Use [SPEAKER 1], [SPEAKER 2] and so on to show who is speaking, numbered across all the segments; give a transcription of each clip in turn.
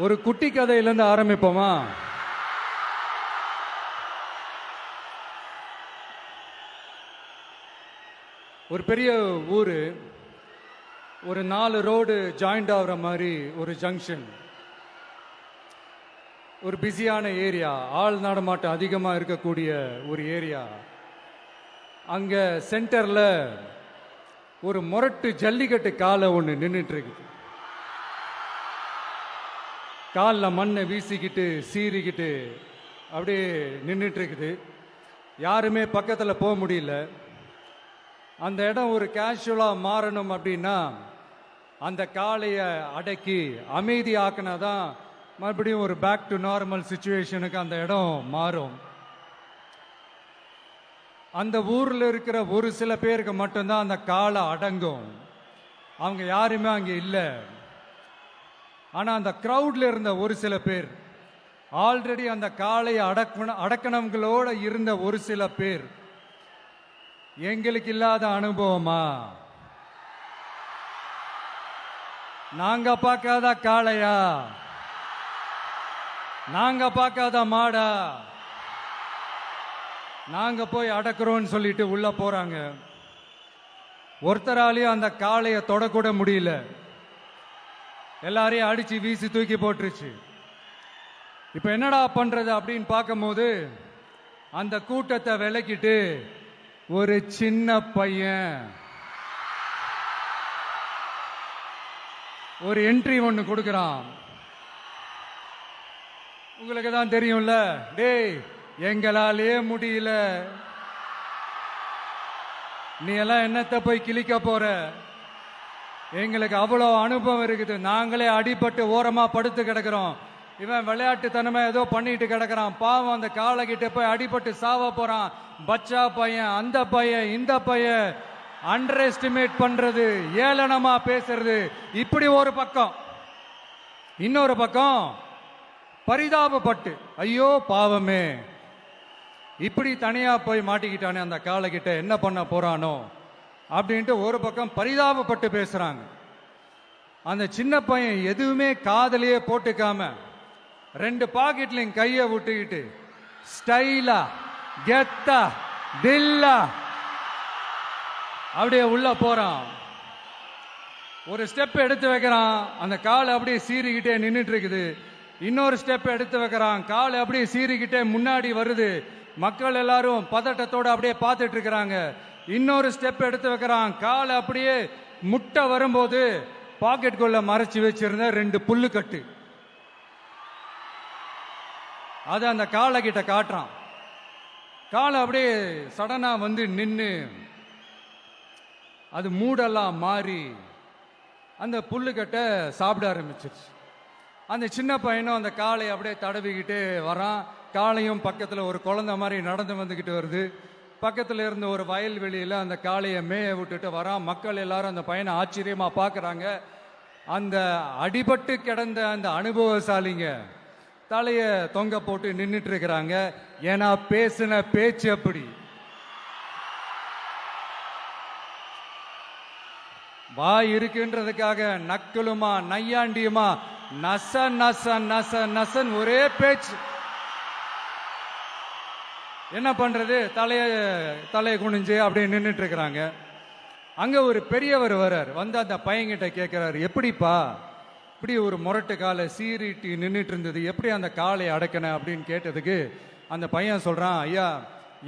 [SPEAKER 1] ஒரு குட்டி கதையிலேருந்து ஆரம்பிப்போமா? ஒரு பெரிய ஊர், ஒரு 4 ரோடு ஜாயிண்ட் ஆகிற மாதிரி ஒரு ஜங்ஷன், ஒரு பிஸியான ஏரியா, ஆள் நடமாட்டம் அதிகமாக இருக்கக்கூடிய ஒரு ஏரியா. அங்கே சென்டரில் ஒரு முரட்டு ஜல்லிக்கட்டு காலை ஒன்று நின்றுட்டு இருக்குது. காலில் மண்ணை வீசிக்கிட்டு சீறிக்கிட்டு அப்படியே நின்றுட்டு இருக்குது. யாருமே பக்கத்தில் போக முடியல. அந்த இடம் ஒரு கேஷுவலாக மாறணும் அப்படின்னா அந்த காளையை அடக்கி அமைதி ஆக்கினா தான் மறுபடியும் ஒரு பேக் டு நார்மல் சுச்சுவேஷனுக்கு அந்த இடம் மாறும். அந்த ஊரில் இருக்கிற ஒரு சில பேருக்கு மட்டும்தான் அந்த காளை அடங்கும். அவங்க யாருமே அங்கே இல்லை. ஆனால் அந்த க்ரௌடில் இருந்த ஒரு சில பேர், ஆல்ரெடி அந்த காளையை அடக்கணங்களோட இருந்த ஒரு சில பேர், எங்களுக்கு இல்லாத அனுபவமா? நாங்க பார்க்காத காளையா? நாங்க பார்க்காத மாடா? நாங்க போய் அடக்குறோம்னு சொல்லிட்டு உள்ள போறாங்க. ஒருத்தராலையும் அந்த காளையை தொடக்கூட முடியல. எல்லாரையும் அடிச்சு வீசி தூக்கி போட்டுருச்சு. இப்ப என்னடா பண்றது அப்படின்னு பார்க்கும்போது அந்த கூட்டத்தை விலக்கிட்டு ஒரு சின்ன பையன் ஒரு என்ட்ரி ஒன்று கொடுக்கிறான். உங்களுக்கு தான் தெரியும்ல, டேய் எங்களாலே முடியல, நீ எல்லாம் என்னத்தை போய் கிழிக்க போற? எங்களுக்கு அவ்வளோ அனுபவம் இருக்குது, நாங்களே அடிபட்டு ஓரமா படுத்து கிடக்கிறோம். இவன் விளையாட்டுத்தனமா ஏதோ பண்ணிட்டு கிடக்கிறான், பாவம் அந்த காலை கிட்ட போய் அடிபட்டு சாவ போறான். பச்சா பையன், அந்த பையன், இந்த பையன், அண்டர் எஸ்டிமேட் பண்றது, ஏளனமா பேசுறது, இப்படி ஒரு பக்கம். இன்னொரு பக்கம் பரிதாபப்பட்டு, ஐயோ பாவமே, இப்படி தனியா போய் மாட்டிக்கிட்டானே அந்த காலை கிட்ட, என்ன பண்ண போறானோ அப்படின்ட்டு ஒரு பக்கம் பரிதாபப்பட்டு பேசுறாங்க. அந்த சின்ன பையன் எதுவுமே காதலையே போட்டுக்காம 2 பாக்கெட்லையும் கையை விட்டுக்கிட்டு ஸ்டைலா கெத்தா தில்லா அப்படியே உள்ள போறான். ஒரு ஸ்டெப் எடுத்து வைக்கிறான், அந்த காலை அப்படியே சீறிக்கிட்டே நின்றுட்டு இருக்குது. இன்னொரு ஸ்டெப் எடுத்து வைக்கிறான், காலை அப்படியே சீறிக்கிட்டே முன்னாடி வருது. மக்கள் எல்லாரும் பதட்டத்தோட அப்படியே பார்த்துட்டு இருக்கிறாங்க. இன்னொரு ஸ்டெப் எடுத்து வைக்கிறான், காலை அப்படியே முட்டை வரும்போது பாக்கெட்டுக்குள்ள மறைச்சு வச்சிருந்த 2 புல்லுக்கட்டு அதை அந்த காலை கிட்ட காட்டுறான். காலை அப்படியே சடனா வந்து நின்று அது மூடெல்லாம் மாறி அந்த புல்லுக்கட்டை சாப்பிட ஆரம்பிச்சிருச்சு. அந்த சின்ன பையனும் அந்த காளையை அப்படியே தடவிக்கிட்டு வரான். காளையும் பக்கத்தில் ஒரு குழந்தை மாதிரி நடந்து வந்துக்கிட்டு வருது. பக்கத்தில் இருந்த ஒரு வயல்வெளியில் அந்த காளையை மேய விட்டுட்டு வரான். மக்கள் எல்லாரும் அந்த பையனை ஆச்சரியமா பார்க்குறாங்க. அந்த அடிபட்டு கிடந்த அந்த அனுபவசாலிங்க தலையை தொங்க போட்டு நின்றுட்டு இருக்கிறாங்க. ஏன்னா பேசின பேச்சு அப்படி. வாய் இருக்குன்றதுக்காக நக்கலுமா நையாண்டியுமா நச நச நச நசன் ஒரே பேச்சு. என்ன பண்றது, தலையை குனிஞ்சு அப்படியே நின்றுட்டு இருக்கிறாங்க. அங்க ஒரு பெரியவர் வர்றார். வந்து அந்த பையன்கிட்ட கேட்கிறாரு, எப்படிப்பா இப்படி ஒரு முரட்டு காலை சீறிட்டு நின்றுட்டு இருந்தது, எப்படி அந்த காளையை அடக்கின அப்படின்னு கேட்டதுக்கு அந்த பையன் சொல்றான், ஐயா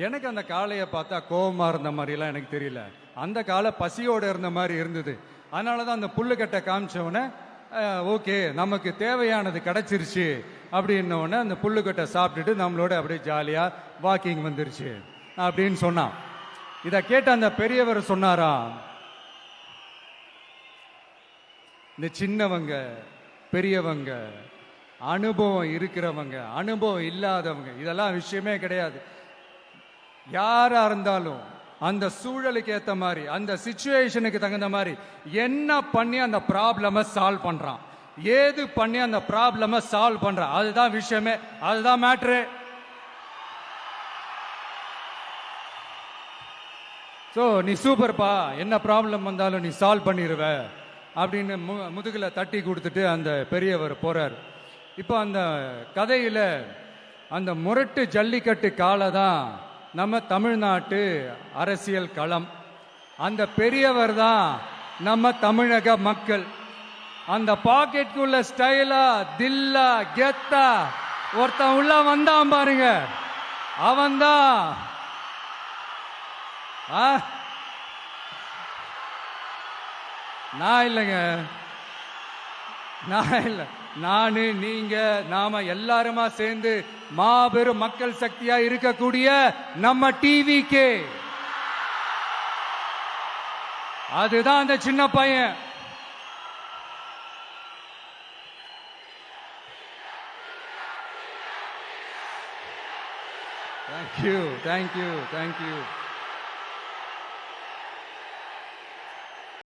[SPEAKER 1] எனக்கு அந்த காளையை பார்த்தா கோபமா இருந்த மாதிரிலாம் எனக்கு தெரியல, அந்த காலை பசியோட இருந்த மாதிரி இருந்தது. அதனாலதான் அந்த புல்லுக்கட்டை காமிச்சவொடனே ஓகே நமக்கு தேவையானது கிடைச்சிருச்சு அப்படின்னோடனே அந்த புல்லுக்கட்டை சாப்பிட்டுட்டு நம்மளோட அப்படியே ஜாலியா வாக்கிங் வந்துருச்சு அப்படின்னு சொன்னான். இதை கேட்ட அந்த பெரியவர் சொன்னாரா, இந்த சின்னவங்க பெரியவங்க, அனுபவம் இருக்கிறவங்க அனுபவம் இல்லாதவங்க இதெல்லாம் விஷயமே கிடையாது. யாரா இருந்தாலும் அந்த சூழலுக்கு ஏற்ற மாதிரி, அந்த சிச்சுவேஷனுக்கு தகுந்த மாதிரி என்ன பண்ணி அந்த ப்ராப்ளமை சால்வ் பண்றான், ஏது பண்ணி அந்த ப்ராப்ளமை சால்வ் பண்றான், அதுதான் விஷயமே, அதுதான் மேட்ரு. ஸோ நீ சூப்பர்ப்பா, என்ன ப்ராப்ளம் வந்தாலும் நீ சால்வ் பண்ணிடுவ அப்படின்னு முதுகில் தட்டி கொடுத்துட்டு அந்த பெரியவர் போறார். இப்போ அந்த கதையில அந்த முரட்டு ஜல்லிக்கட்டு காலை தான் நம்ம தமிழ்நாட்டு அரசியல் களம். அந்த பெரியவர் தான் நம்ம தமிழக மக்கள். அந்த பாக்கெட்டுக்குள்ள ஸ்டைலா தில்லா கெத்தா ஒருத்தன் உள்ள வந்தான் பாருங்க, அவன்தான் நான் இல்லைங்க, நான் இல்லை, நானு நீங்க நாம எல்லாருமா சேர்ந்து மாபெரும் மக்கள் சக்தியா இருக்கக்கூடிய நம்ம டிவிக்கு, அதுதான் அந்த சின்ன பையன். Thank you thank you thank you.